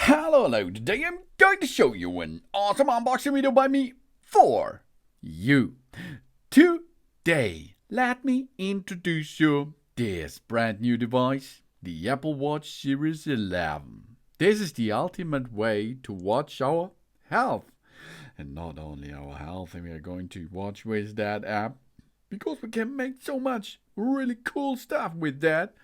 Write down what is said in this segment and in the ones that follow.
Hello, today I'm going to show you an awesome unboxing video by me for you. Today, let me introduce you this brand new device, the Apple Watch Series 11. This is the ultimate way to watch our health. And not only our health, we are going to watch with that app because we can make so much really cool stuff with that.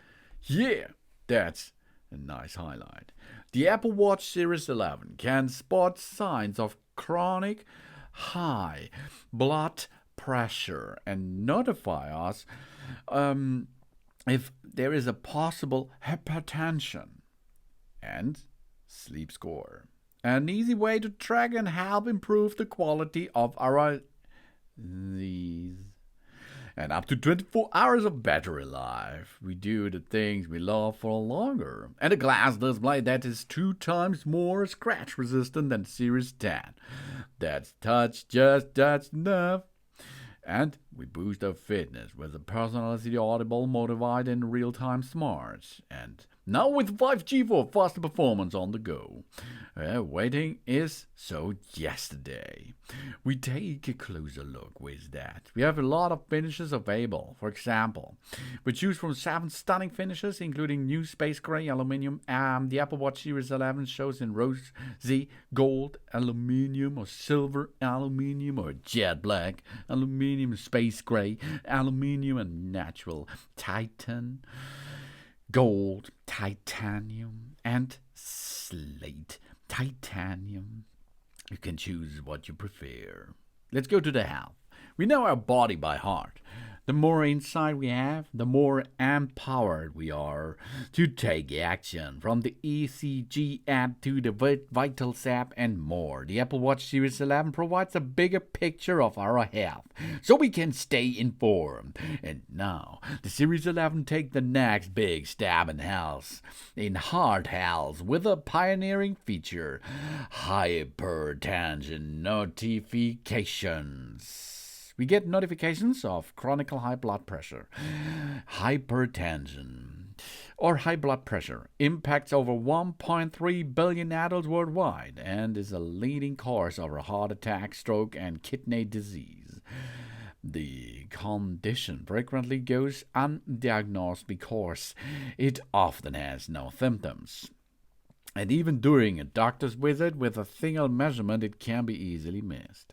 Yeah, that's a nice highlight. The Apple Watch Series 11 can spot signs of chronic high blood pressure and notify us if there is a possible hypertension and sleep score. An easy way to track and help improve the quality of our these and up to 24 hours of battery life. We do the things we love for longer. And a glass display that is 2 times more scratch resistant than Series 10. That's just touch enough. And we boost our fitness with a personality audible modified and real-time smart. And now with 5G for faster performance on the go. Waiting is so yesterday. We take a closer look with that. We have a lot of finishes available. For example, we choose from 7 stunning finishes, including new space gray aluminum. The Apple Watch Series 11 shows in rosy gold aluminum or silver aluminum or jet black aluminum, space gray aluminum, and natural titan, gold, titanium, and slate titanium. You can choose what you prefer. Let's go to the health. We know our body by heart. The more insight we have, the more empowered we are to take action. From the ECG app to the Vitals app and more, the Apple Watch Series 11 provides a bigger picture of our health, so we can stay informed. And now, the Series 11 take the next big step in health, in heart health, with a pioneering feature: hypertension notifications. We get notifications of chronic high blood pressure. Hypertension or high blood pressure impacts over 1.3 billion adults worldwide and is a leading cause of heart attack, stroke, and kidney disease. The condition frequently goes undiagnosed because it often has no symptoms. And even during a doctor's visit with a single measurement, it can be easily missed.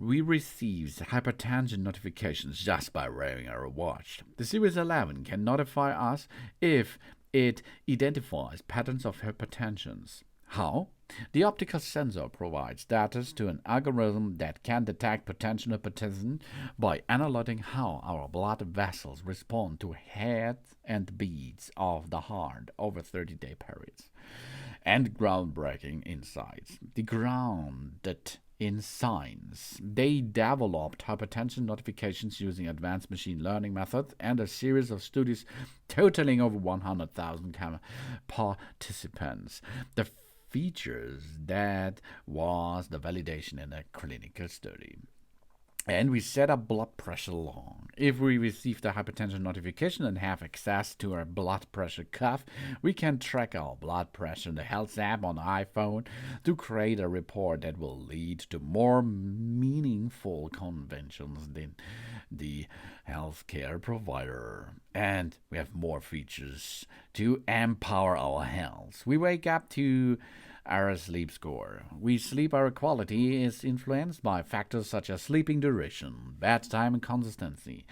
We receive hypertension notifications just by wearing our watch. The Series 11 can notify us if it identifies patterns of hypertension. How? The optical sensor provides data to an algorithm that can detect potential hypertension by analyzing how our blood vessels respond to hearts and beats of the heart over 30-day periods. And groundbreaking insights. The grounded in science. They developed hypertension notifications using advanced machine learning methods and a series of studies totaling over 100,000 participants. The features that was the validation in a clinical study. And we set up blood pressure along. If we receive the hypertension notification and have access to our blood pressure cuff, we can track our blood pressure in the Health app on the iPhone to create a report that will lead to more meaningful conventions than the healthcare provider. And we have more features to empower our health. We wake up to our sleep score. Our quality is influenced by factors such as sleeping duration, bedtime and consistency,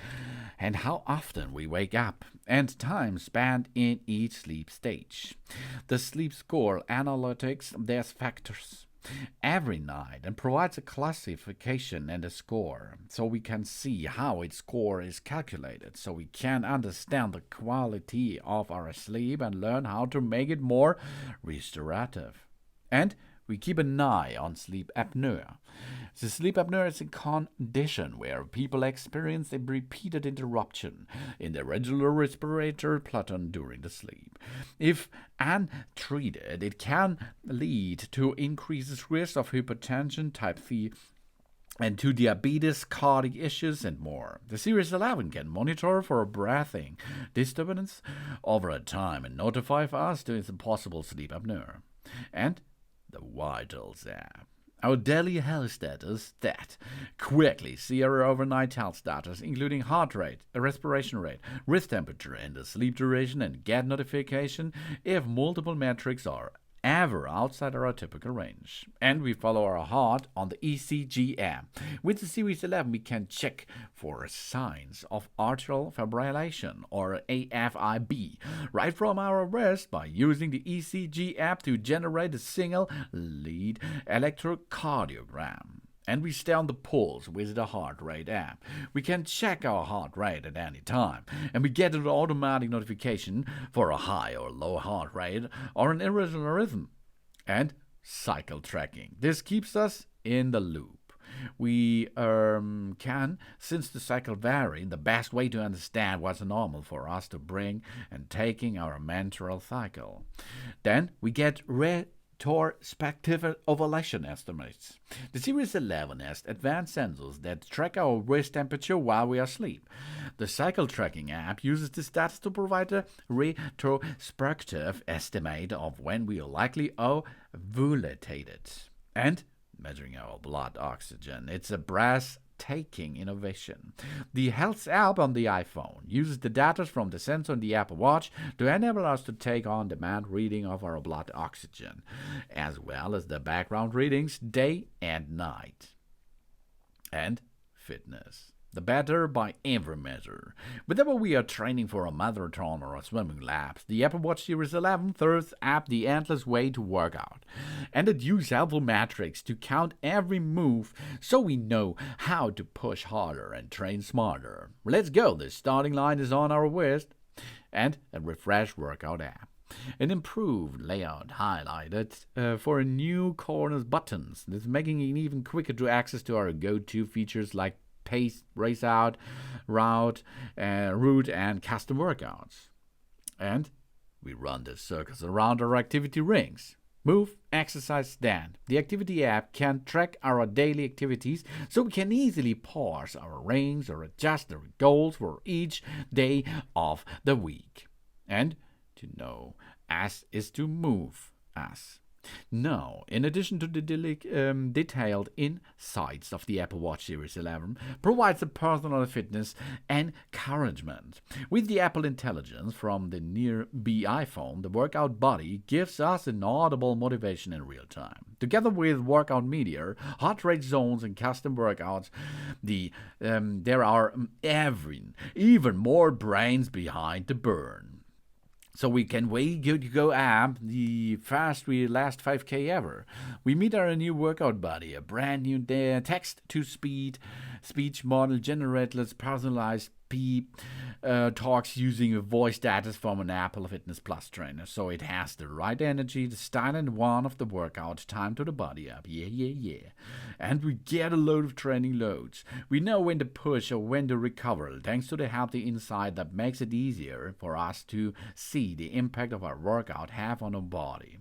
and how often we wake up, and time spent in each sleep stage. The sleep score analytics these factors every night and provides a classification and a score, so we can see how its score is calculated, so we can understand the quality of our sleep and learn how to make it more restorative. And we keep an eye on sleep apnea. The sleep apnea is a condition where people experience a repeated interruption in their regular respiratory pattern during the sleep. If untreated, it can lead to increased risk of hypertension, type 3 and to diabetes, cardiac issues, and more. The Series 11 can monitor for breathing disturbance over a time and notify us to its possible sleep apnea. And the Vitals app. Our daily health status that quickly see our overnight health status, including heart rate, respiration rate, wrist temperature, and the sleep duration, and get notification if multiple metrics are ever outside our typical range. And we follow our heart on the ECG app. With the Series 11, we can check for signs of atrial fibrillation or AFib right from our wrist by using the ECG app to generate a single lead electrocardiogram. And we stay on the pulse with the heart rate app. We can check our heart rate at any time, and we get an automatic notification for a high or low heart rate or an irregular rhythm. And cycle tracking. This keeps us in the loop. We can, since the cycle vary, the best way to understand what's normal for us to bring and taking our menstrual cycle. Then we get retrospective ovulation estimates. The Series 11 has advanced sensors that track our wrist temperature while we are asleep. The cycle tracking app uses this data to provide a retrospective estimate of when we are likely ovulated. And measuring our blood oxygen. It's a breathtaking innovation. The Health app on the iPhone uses the data from the sensor on the Apple Watch to enable us to take on-demand reading of our blood oxygen, as well as the background readings day and night. And fitness. The better by every measure. Whenever we are training for a marathon or a swimming laps, the Apple Watch Series 11 thirds up the endless way to work out. And it uses helpful metrics to count every move so we know how to push harder and train smarter. Let's go, the starting line is on our wrist. And a refreshed workout app. An improved layout highlighted for new corners buttons. This is making it even quicker to access to our go-to features like pace, race out, route, and custom workouts. And we run the circles around our activity rings. Move, exercise, stand. The activity app can track our daily activities so we can easily pause our rings or adjust our goals for each day of the week. And to know us is to move us. Now, in addition to the detailed insights of the Apple Watch Series 11, provides a personal fitness encouragement. With the Apple Intelligence from the Nearby iPhone, the Workout Buddy gives us an audible motivation in real time. Together with Workout Media, heart rate zones, and custom workouts, there are even more brains behind the burn. So we can go up the last 5K ever. We meet our new workout buddy, a brand new text-to-speech model generated personalized talks using a voice data from an Apple Fitness Plus trainer. So it has the right energy, the style, and one of the workout time to the body up. Yeah. And we get a load of training loads. We know when to push or when to recover, thanks to the healthy insight that makes it easier for us to see the impact of our workout have on our body.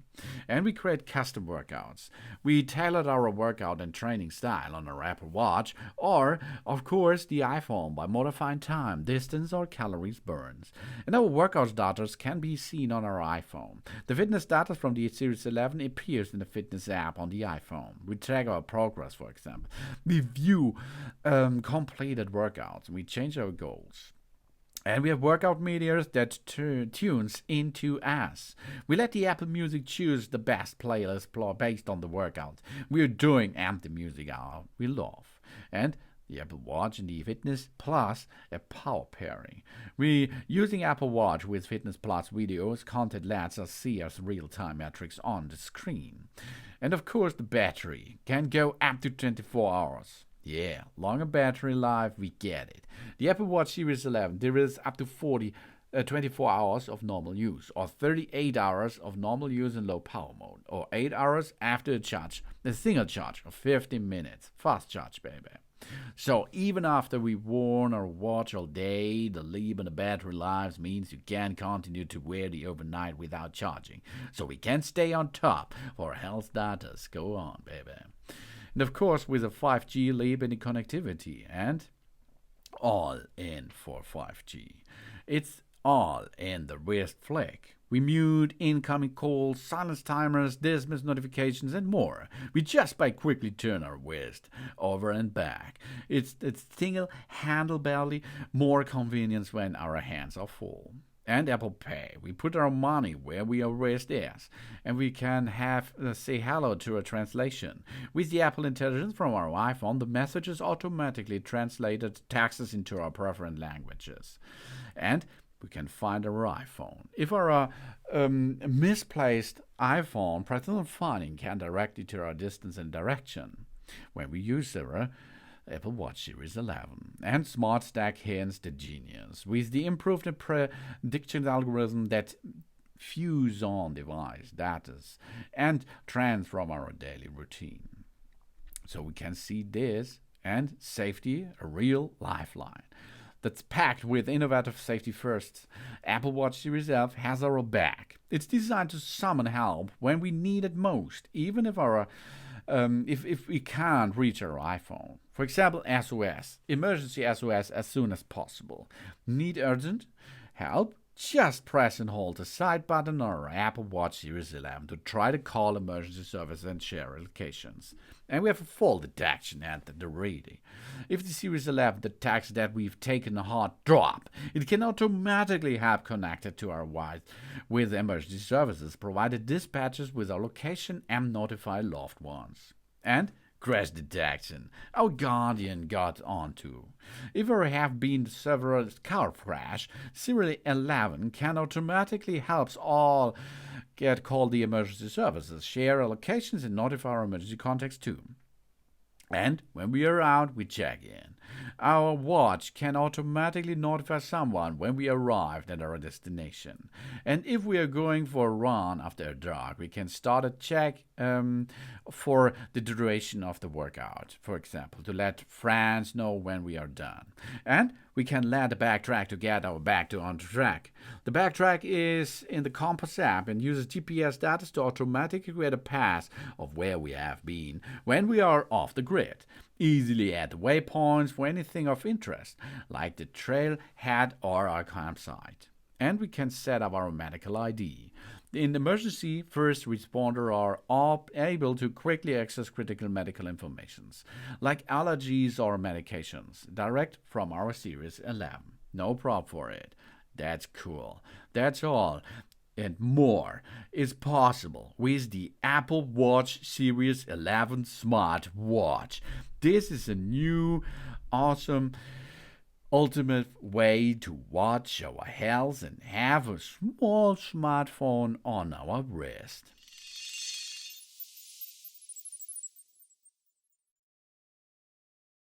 And we create custom workouts. We tailored our workout and training style on our Apple Watch or, of course, the iPhone by modifying time, distance, or calories burned. And our workout data can be seen on our iPhone. The fitness data from the Series 11 appears in the fitness app on the iPhone. We track our progress, for example. We view completed workouts. We change our goals. And we have workout media that tunes into us. We let the Apple Music choose the best playlist based on the workout we're doing and the music we love. And the Apple Watch and the Fitness Plus, a power pairing. We're using Apple Watch with Fitness Plus videos. Content lets us see our real-time metrics on the screen. And of course, the battery can go up to 24 hours. Yeah, longer battery life, we get it. The Apple Watch Series 11, there is up to 24 hours of normal use, or 38 hours of normal use in low power mode, or 8 hours after a single charge of 15 minutes. Fast charge, baby. So even after we've worn our watch all day, the leave in the battery life means you can continue to wear the overnight without charging. So we can stay on top for health data. Go on, baby. And of course, with a 5G leap in the connectivity, and all in for 5G. It's all in the wrist flick. We mute incoming calls, silence timers, dismiss notifications, and more. We just by quickly turn our wrist over and back. It's single handle barely more convenience when our hands are full. And Apple Pay, we put our money where our wrist is, and we can have say hello to a translation. With the Apple Intelligence from our iPhone, the messages automatically translated texts into our preferred languages, and we can find our iPhone. If our misplaced iPhone, present finding can direct it to our distance and direction. When we use our Apple Watch Series 11 and Smart Stack hints the genius with the improved prediction algorithm that fuse on device data and trends from our daily routine. So we can see this and safety, a real lifeline that's packed with innovative safety firsts. Apple Watch Series 11 has our back. It's designed to summon help when we need it most, even if our if we can't reach our iPhone. For example, SOS, emergency SOS as soon as possible. Need urgent help? Just press and hold the side button on our Apple Watch Series 11 to try to call emergency service and share locations. And we have a fall detection at the ready. If the Series 11 detects that we've taken a hard drop, it can automatically have connected to our Wi-Fi with emergency services, provided dispatches with our location and notify loved ones. And crash detection. Our Guardian got onto. If there have been several car crash, Series 11 can automatically help all call the emergency services, share our locations, and notify our emergency contacts too. And when we are out, we check in. Our watch can automatically notify someone when we arrived at our destination. And if we are going for a run after dark, we can start a check for the duration of the workout, for example, to let friends know when we are done. And we can let the backtrack to get our back to on track. The backtrack is in the Compass app and uses GPS data to automatically create a path of where we have been when we are off the grid. Easily add waypoints for anything of interest, like the trailhead or our campsite. And we can set up our medical ID. In emergency, first responders are able to quickly access critical medical information, like allergies or medications, direct from our Series 11. No problem for it. That's cool. That's all. And more is possible with the Apple Watch Series 11 Smart Watch. This is a new, awesome, ultimate way to watch our health and have a small smartphone on our wrist.